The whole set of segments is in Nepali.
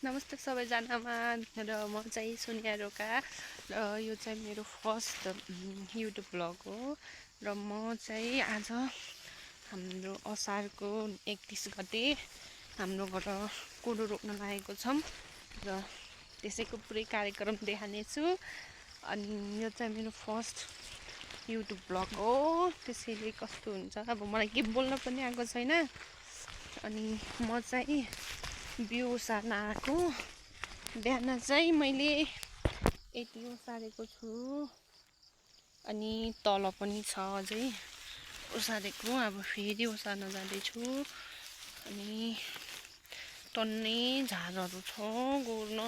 नमस्ते सबैजनामा र म चाहिँ सोनिया रोका र यो चाहिँ मेरो फर्स्ट युट्युब भ्लग हो र म चाहिँ आज हाम्रो असारको 31 गते हाम्रो घर कोदो रोप्न लागेको छौँ र त्यसैको पुरै कार्यक्रम देखाउनेछु। अनि यो चाहिँ मेरो फर्स्ट युट्युब भ्लग हो, त्यसैले कस्तो हुन्छ अब मलाई के बोल्न पनि आएको छैन। अनि म चाहिँ बिउ ओसार्न आएको। बिहान चाहिँ मैले यति ओसारेको छु अनि तल पनि छ अझै ओसारेको। अब फेरि ओसार्न जाँदैछु अनि टन्नै झारहरू छ गोड्न।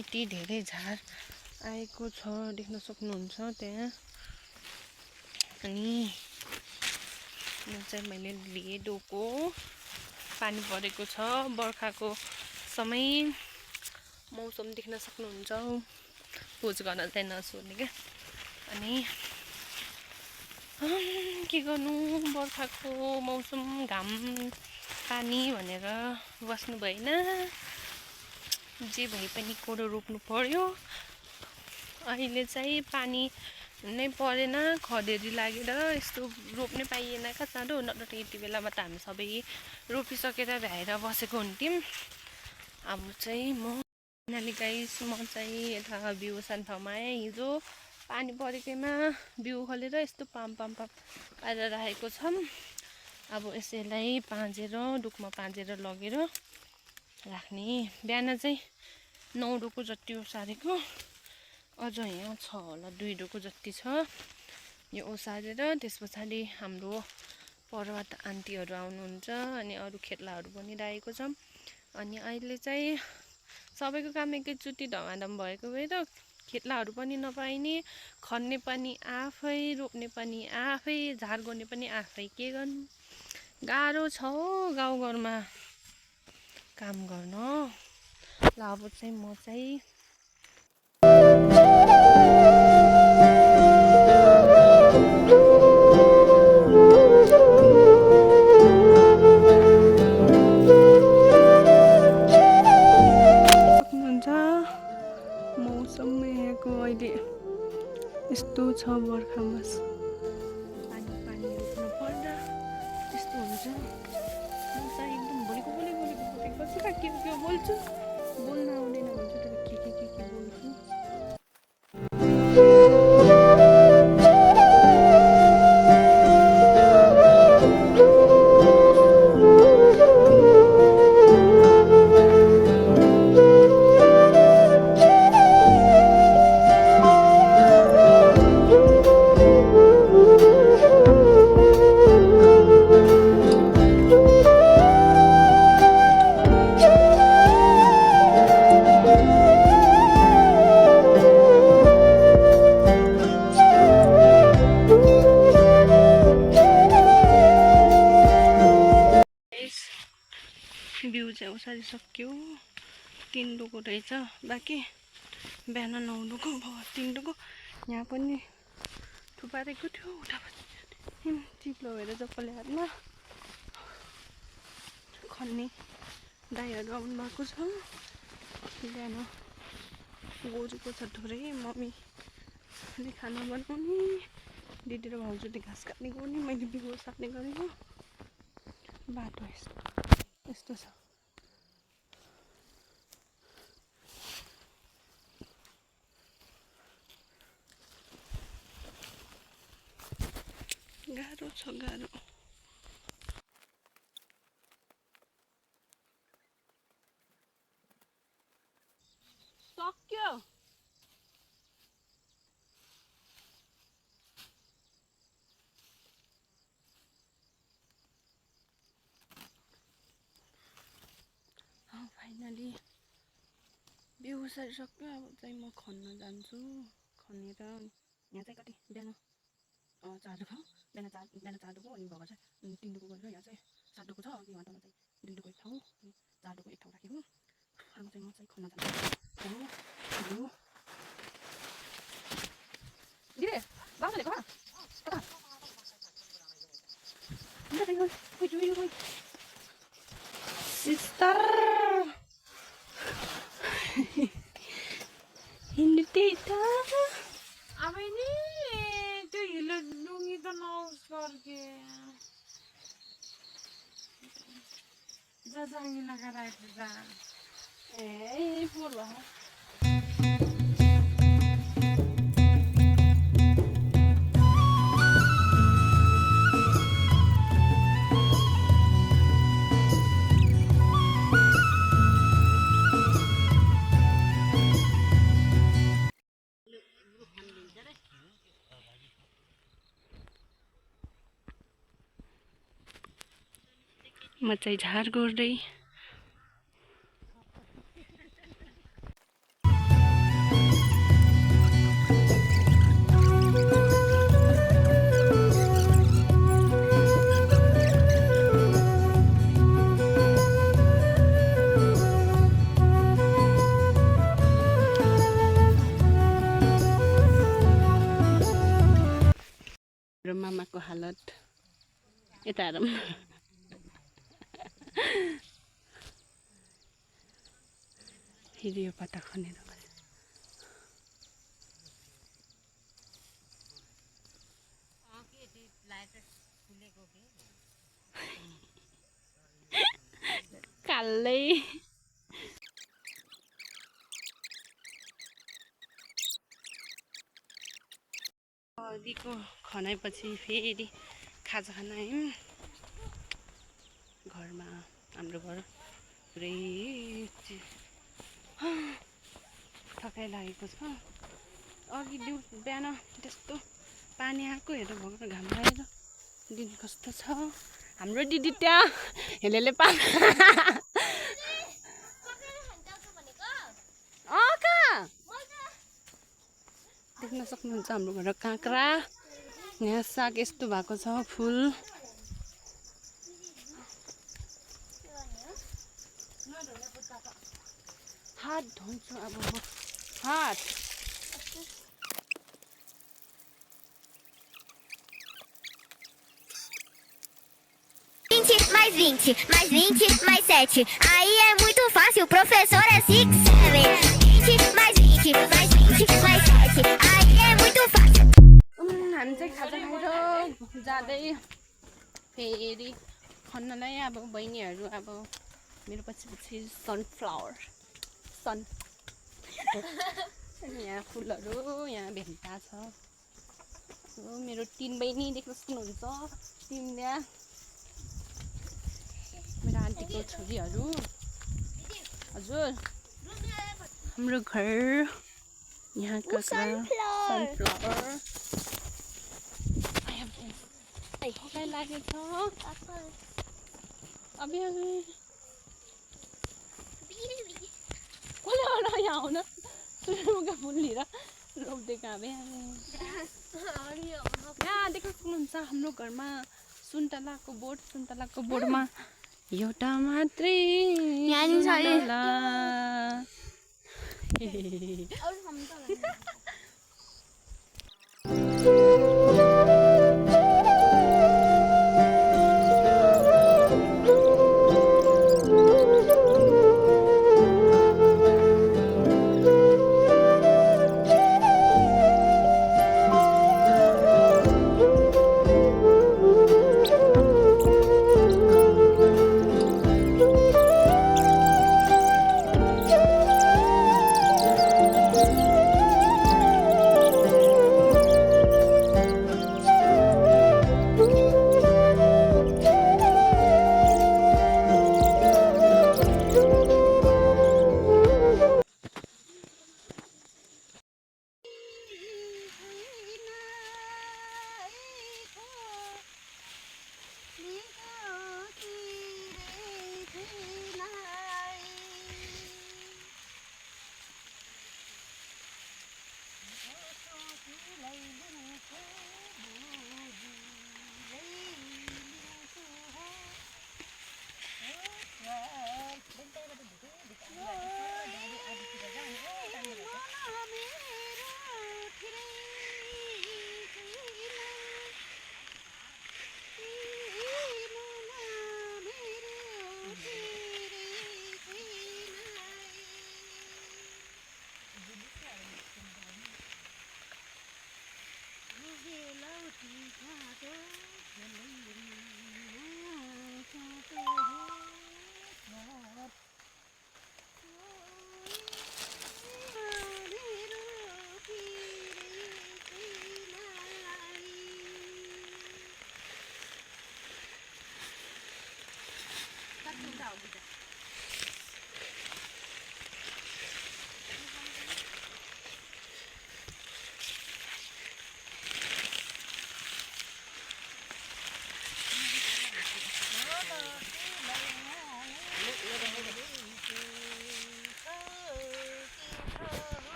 यति धेरै झार आएको छ देख्न सक्नुहुन्छ त्यहाँ। अनि यो चाहिँ मैले लिए डोको पानी परेको छ, बर्खाको समय मौसम देख्न सक्नुहुन्छ। पोज गर्न चाहिँ नसोध्ने क्या। अनि के गर्नु, बर्खाको मौसम घाम पानी भनेर बस्नु भएन, जे भए पनि कोदो रोप्नु पर्यो। अहिले चाहिँ पानी नै परेन, खडेरी लागेर यस्तो रोप्नै पाइएन क्या चाँडो, नत्र यति बेलामा त हामी सबै रोपिसकेर भ्याएर बसेको हुन्थ्यौँ। अब चाहिँ म गाइस म चाहिँ यता बिउ ओसार्ने ठाउँमा आएँ। हिजो पानी परेकैमा बिउ खोलेर यस्तो पाम पारेर राखेको छौँ। अब यसैलाई पाँजेर डुकमा पाँजेर लगेर राख्ने। बिहान चाहिँ 9 डोको जति ओसारेको, अझ यहाँ छ होला 2 डोको जति छ। यो ओसारेर त्यस पछाडि हाम्रो पर्वत आन्टीहरू आउनुहुन्छ अनि अरू खेतलाहरू पनि राखेको छ। अनि अहिले चाहिँ सबैको काम एकैचोटि धमाधम भएको भएर खेतलाहरू पनि नपाइने, खन्ने पनि आफै, रोप्ने पनि आफै, झार गर्ने पनि आफै। के गर्नु, गाह्रो छ हौ गाउँघरमा काम गर्न। ल अब चाहिँ म चाहिँ मौसम यहाँको अहिले यस्तो छ। बर्खामा पानी रोप्नु पर्दा यस्तो हुन्छ। म चाहिँ एकदम बोलेको के बोल्छु, बोल्न आउँदैन भन्छ तर के बोल्छु। बिउ चाहिँ ओसारिसक्यो। 3 डोको रहेछ बाँकी। बिहान 9 डोको भयो 3 डोको। यहाँ पनि थुपारेको थियो उठापछि चिप्लो भएर जप्पले हातमा। खन्ने दाइहरू आउनु भएको छ। बिहान गोरुको छ थोरै, मम्मीले खाना बनाउने, दिदी र भाउजूले घाँस काट्ने गर्ने, मैले बिउ ओसार्ने गरेको। बाटो यस्तो छ। गाह्रो छ गाह्रो। सक्यो। फाइनली बिउ ओसारिसक्यो। अब चाहिँ म खन्न जान्छु। खनेर यहाँ चाहिँ कति बिहान 4 डोको, बिहान 4 डोको अनि भर्खर चाहिँ 3 डोको गरेर यहाँ चाहिँ 7 डोको छ। अनि यहाँ तल चाहिँ 2 डोको एक ठाउँ अनि 4 डोको एक ठाउँ राखेको। अब चाहिँ म चाहिँ खन्न जान्छु। दिदी बाबा भनेको सिस्टर हिँड्नु त्यही त अब नि त्यो हिलो लुङ्गी त नहोस् फर्के जाँगी लगाएर आइपुग्छ ए पोहोर भयो म चाहिँ झार गोड्दै मेरो मामाको हालत यता हेरौँ फेरि यो पत्ता खनेर कालै दिको खनाएपछि फेरि खाजा खान आयौँ घरमा हाम्रो घर पुरै थकाइ लागेको छ अघि बिहान त्यस्तो पानी आएको हेरेर भर्खर घाम लागेर दिन कस्तो छ हाम्रो दिदी त्यहाँ हेलेले कहाँ देख्न सक्नुहुन्छ हाम्रो घर काँक्रा यहाँ साग यस्तो भएको छ फुल हात धुन्छु अब हात mais 20, mais 20, mais 7. Aí é muito fácil, professor é 6, 7. 20 mais 20, mais 20, mais 7. Aí é muito fácil. हामी चाहिँ खाजा खाएर जाँदै फेरि खन्नलाई अब बहिनीहरू अब मेरो पछि पछि सनफ्लावर यहाँ फुलहरू यहाँ भेन्टा छ मेरो 3 बहिनी देख्न सक्नुहुन्छ तिनजना मेरो आन्टीको छोरीहरू हजुर हाम्रो घर यहाँको सनफ्लावर थकाइ लागेछ अब कसले होला यहाँ आउन सूर्यमुखी फुल लिएर रोप्दिएको अब यहाँ देख्न सक्नुहुन्छ हाम्रो घरमा सुन्तलाको बोटमा एउटा मात्रै सुन्तला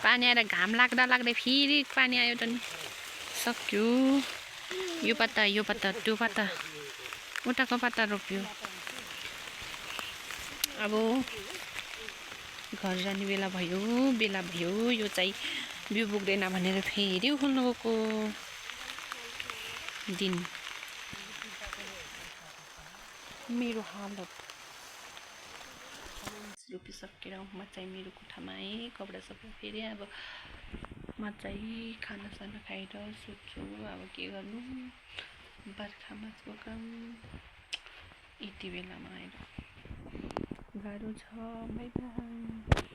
पानी आएर घाम लाग्दा लाग्दै फेरि पानी आयो त नि सक्यो यो पत्ता त्यो पत्ता उताको पत्ता रोप्यो अब घर जाने बेला भयो यो चाहिँ बिउ पुग्दैन भनेर फेरि खोल्नु गएको दिन मेरो हालत रोपिसकेर म चाहिँ मेरो कोठामा आएँ कपडा सबै फेरि अब म चाहिँ खानासाना खाएर सुत्छु अब के गर्नु बर्खामा काम यति बेलामा आएर गाह्रो छ बाइ बाइ